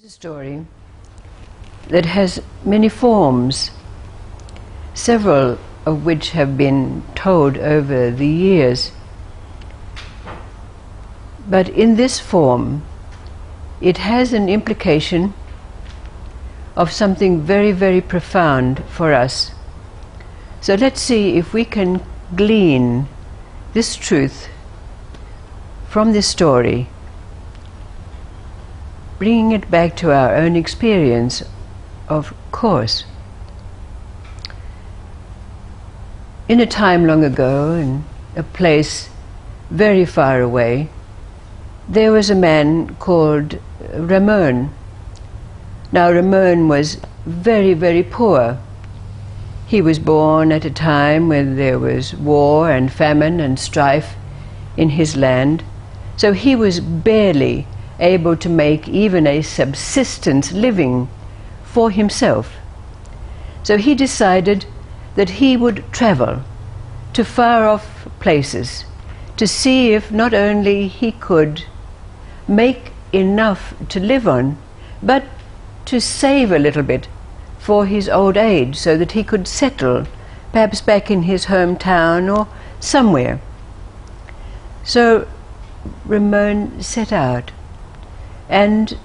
A story that has many forms, several of which have been told over the years. But in this form, it has an implication of something very, very profound for us. So let's see if we can glean this truth from this story, bringing it back to our own experience, of course. In a time long ago, in a place very far away, there was a man called Ramone. Now Ramone was very, very poor. He was born at a time when there was war and famine and strife in his land, so he was barely able to make even a subsistence living for himself. So he decided that he would travel to far-off places to see if not only he could make enough to live on, but to save a little bit for his old age so that he could settle, perhaps back in his hometown or somewhere. So Ramone set out. And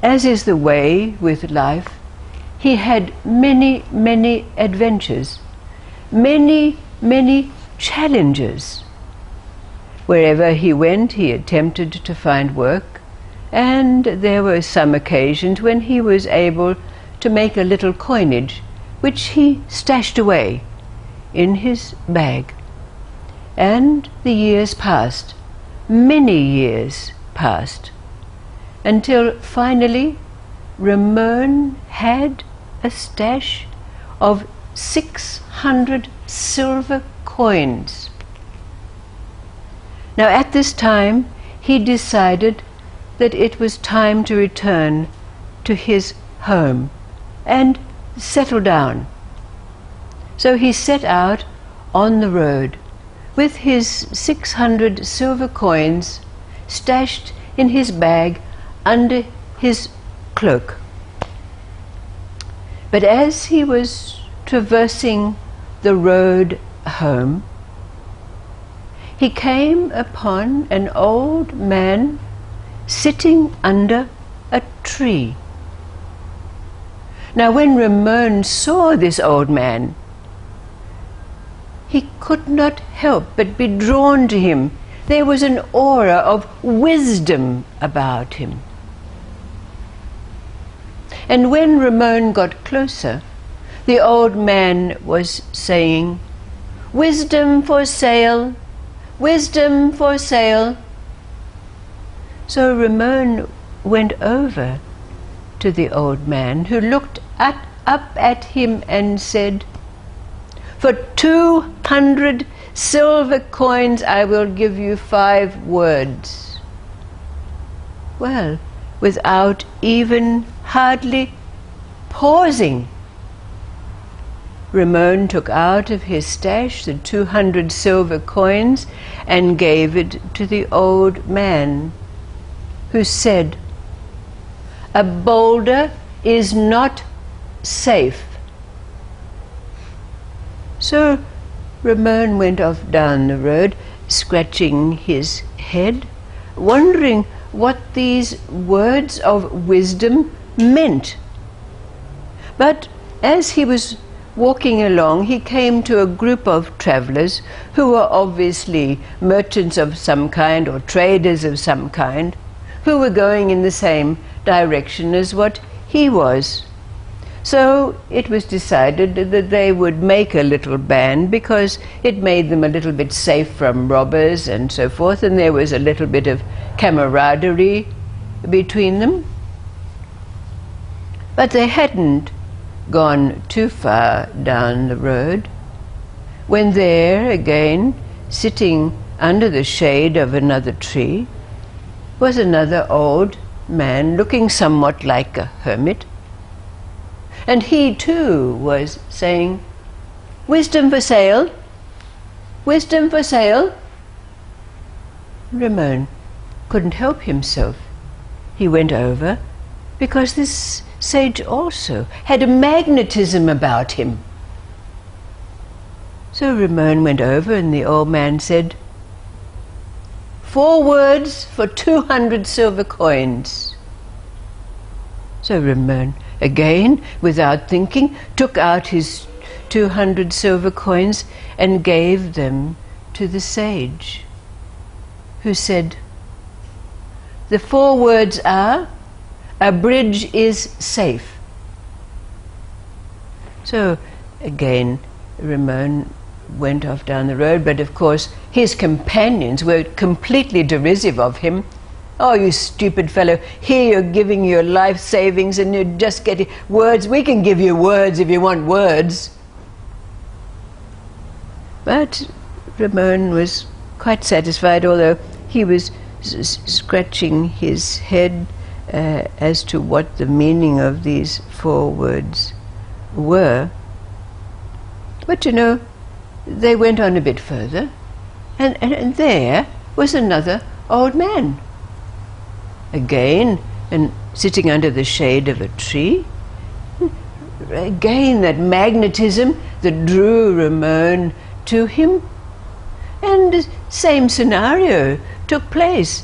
as is the way with life, he had many, many adventures, many, many challenges. Wherever he went, he attempted to find work, and there were some occasions when he was able to make a little coinage, which he stashed away in his bag. And the years passed, many years passed, until finally Ramone had a stash of 600 silver coins. Now at this time he decided that it was time to return to his home and settle down. So he set out on the road with his 600 silver coins stashed in his bag under his cloak. But as he was traversing the road home, he came upon an old man sitting under a tree. Now when Ramone saw this old man, he could not help but be drawn to him. There was an aura of wisdom about him. And when Ramone got closer, the old man was saying, "Wisdom for sale, wisdom for sale." So Ramone went over to the old man, who looked up at him and said, "For 200 silver coins I will give you 5 words." Well, without even hardly pausing, Ramone took out of his stash the 200 silver coins and gave it to the old man, who said, "A boulder is not safe." So Ramone went off down the road, scratching his head, wondering what these words of wisdom meant. But as he was walking along, he came to a group of travelers who were obviously merchants of some kind or traders of some kind, who were going in the same direction as what he was. So it was decided that they would make a little band, because it made them a little bit safe from robbers and so forth, and there was a little bit of camaraderie between them. But they hadn't gone too far down the road when there, again, sitting under the shade of another tree, was another old man looking somewhat like a hermit. And he too was saying, "Wisdom for sale, wisdom for sale." Ramone couldn't help himself. He went over because this sage also had a magnetism about him. So Ramone went over, and the old man said, 4 words for 200 silver coins. So Ramone, again, without thinking, took out his 200 silver coins and gave them to the sage, who said, the 4 words are, a bridge is safe. So again, Ramone went off down the road, but of course his companions were completely derisive of him. Oh, you stupid fellow, here you're giving your life savings and you're just getting words. We can give you words if you want words. But Ramone was quite satisfied, although he was scratching his head as to what the meaning of these 4 words were. But you know, they went on a bit further, and there was another old man, again, and sitting under the shade of a tree. Again that magnetism that drew Ramone to him, and the same scenario took place.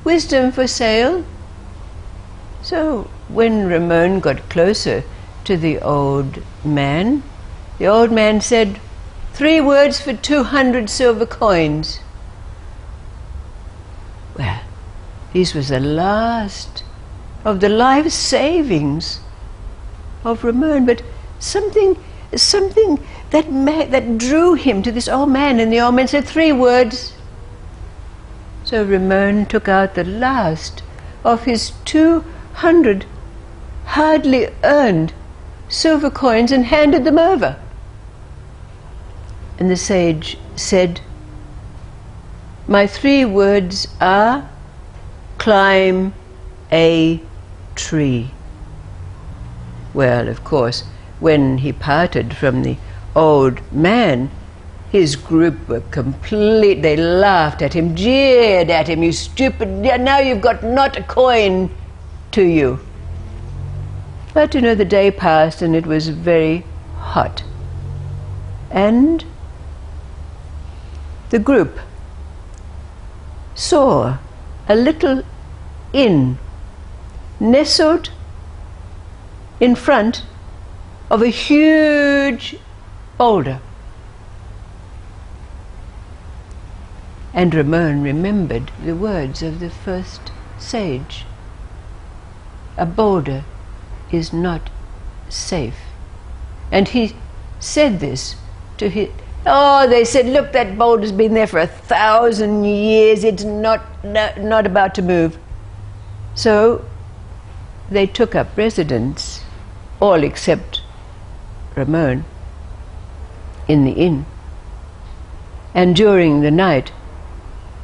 Wisdom for sale. So when Ramone got closer to the old man said, 3 words for 200 silver coins. Well, this was the last of the life savings of Ramone, but something that drew him to this old man, and the old man said, 3 words. So Ramone took out the last of his 200 hardly earned silver coins and handed them over. And the sage said, my 3 words are, climb a tree. Well, of course, when he parted from the old man, his group were complete. They laughed at him, jeered at him, you stupid, now you've got not a coin to you. But you know, the day passed and it was very hot. And the group saw a little inn nestled in front of a huge boulder. And Ramone remembered the words of the first sage. A boulder is not safe. And he said this to his... Oh, they said, look, that boulder's been there for 1,000 years. It's not about to move. So they took up residence, all except Ramone, in the inn. And during the night,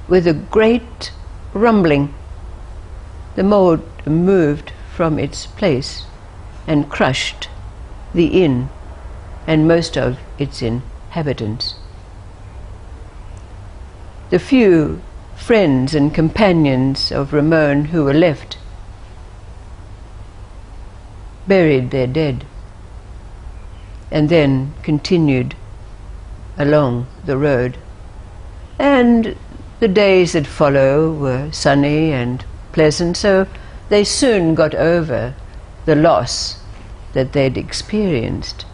with a great rumbling, the mold moved from its place and crushed the inn and most of its inhabitants. The few friends and companions of Ramone who were left buried their dead and then continued along the road. And the days that follow were sunny and pleasant, so they soon got over the loss that they'd experienced.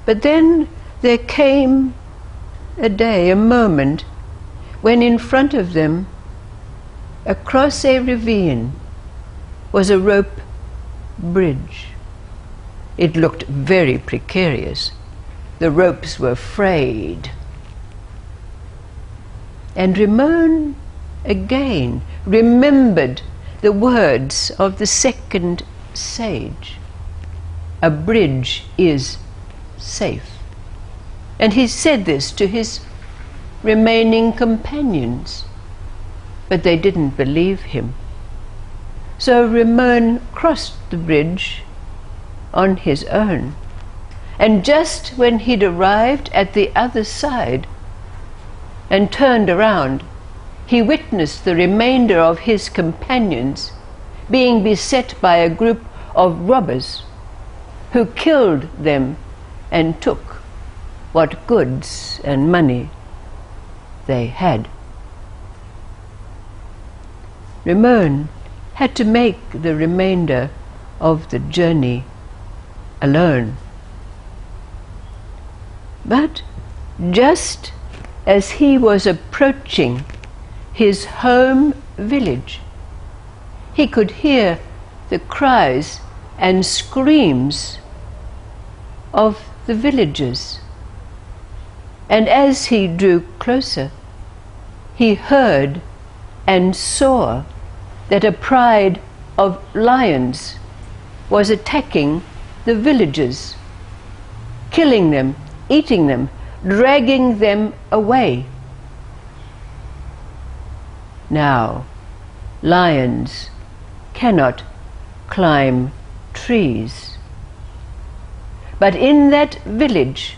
But then there came a day, a moment, when in front of them, across a ravine, was a rope bridge. It looked very precarious. The ropes were frayed. And Ramone again remembered the words of the second sage. A bridge is safe. And he said this to his remaining companions, but they didn't believe him. So Ramone crossed the bridge on his own, and just when he'd arrived at the other side and turned around, he witnessed the remainder of his companions being beset by a group of robbers who killed them and took what goods and money they had. Ramone had to make the remainder of the journey alone. But just as he was approaching his home village, he could hear the cries and screams of the villagers. And as he drew closer, he heard and saw that a pride of lions was attacking the villagers, killing them, eating them, dragging them away. Now, lions cannot climb trees. But in that village,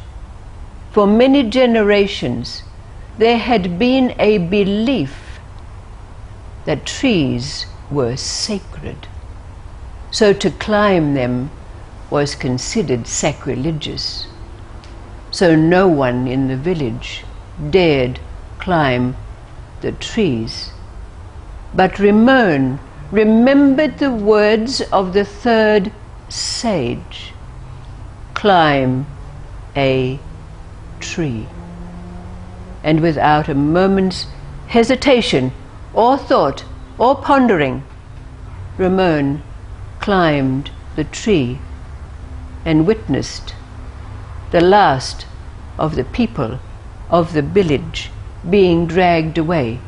for many generations, there had been a belief that trees were sacred. So to climb them was considered sacrilegious. So no one in the village dared climb the trees. But Ramone remembered the words of the third sage: climb a tree. And without a moment's hesitation or thought or pondering, Ramone climbed the tree and witnessed the last of the people of the village being dragged away.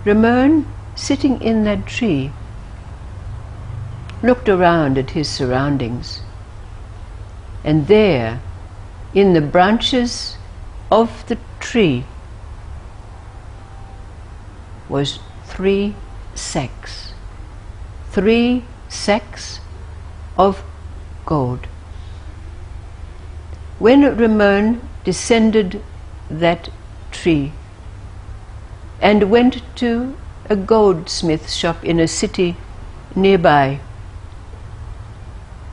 Ramone, sitting in that tree, looked around at his surroundings, and there, in the branches of the tree, was 3 sacks of gold. When Ramone descended that tree and went to a goldsmith's shop in a city nearby,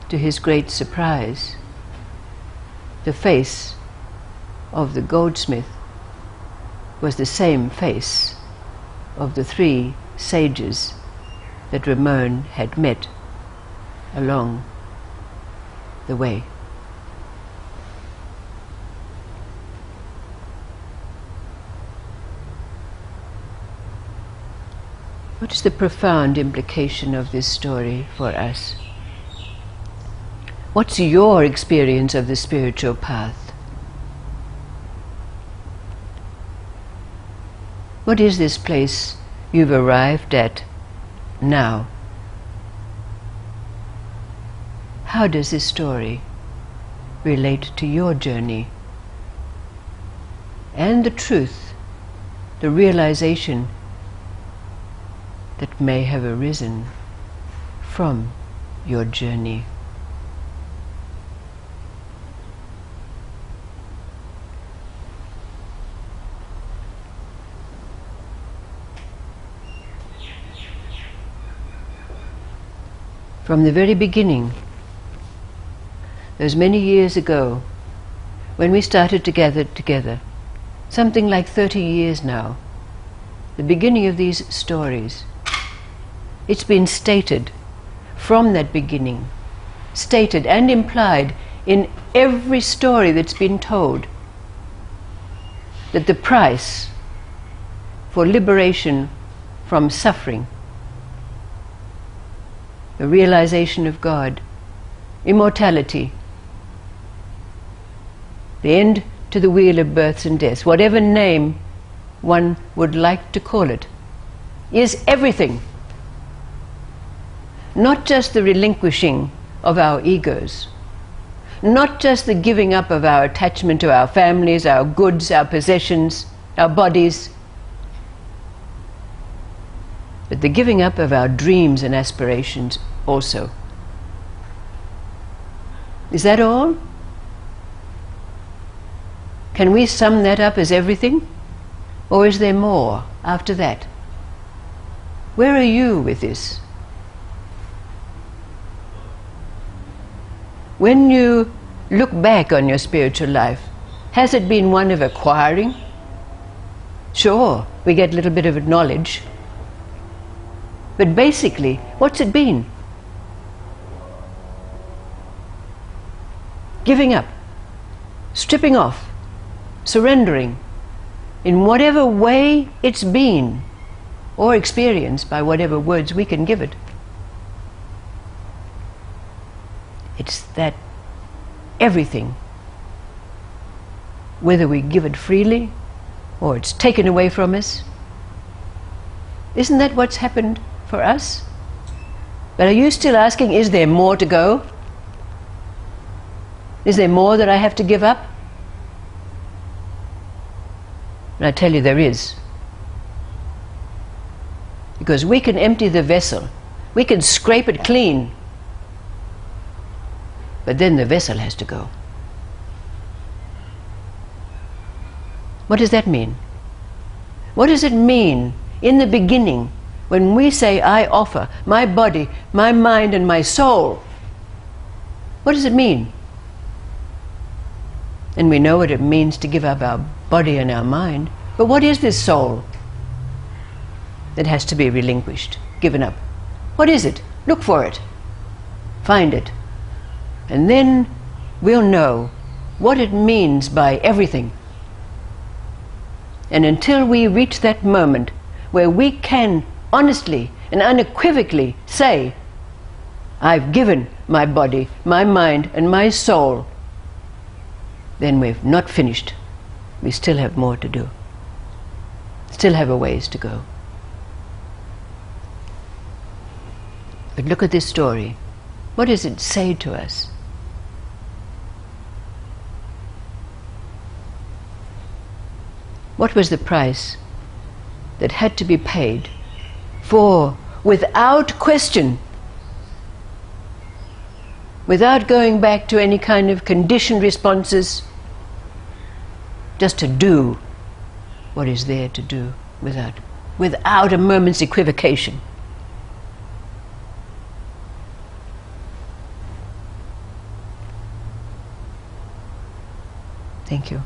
to his great surprise, the face of the goldsmith was the same face of the 3 sages that Ramone had met along the way. What is the profound implication of this story for us? What's your experience of the spiritual path? What is this place you've arrived at now? How does this story relate to your journey and the truth, the realization that may have arisen from your journey? From the very beginning, those many years ago, when we started to gather together, something like 30 years now, the beginning of these stories, it's been stated from that beginning, stated and implied in every story that's been told, that the price for liberation from suffering, the realization of God, immortality, the end to the wheel of births and deaths, whatever name one would like to call it, is everything. Not just the relinquishing of our egos, not just the giving up of our attachment to our families, our goods, our possessions, our bodies, but the giving up of our dreams and aspirations also. Is that all? Can we sum that up as everything? Or is there more after that? Where are you with this? When you look back on your spiritual life, has it been one of acquiring? Sure, we get a little bit of knowledge. But basically, what's it been? Giving up, stripping off, surrendering, in whatever way it's been, or experienced by whatever words we can give it. It's that everything, whether we give it freely or it's taken away from us. Isn't that what's happened for us? But are you still asking, is there more to go? Is there more that I have to give up? And I tell you, there is. Because we can empty the vessel, we can scrape it clean, but then the vessel has to go. What does that mean? What does it mean in the beginning when we say, I offer my body, my mind, and my soul? What does it mean? And we know what it means to give up our body and our mind. But what is this soul that has to be relinquished, given up? What is it? Look for it. Find it. And then we'll know what it means by everything. And until we reach that moment where we can honestly and unequivocally say, I've given my body, my mind, and my soul, then we've not finished. We still have more to do. Still have a ways to go. But look at this story. What does it say to us? What was the price that had to be paid for, without question, without going back to any kind of conditioned responses, just to do what is there to do without a moment's equivocation? Thank you.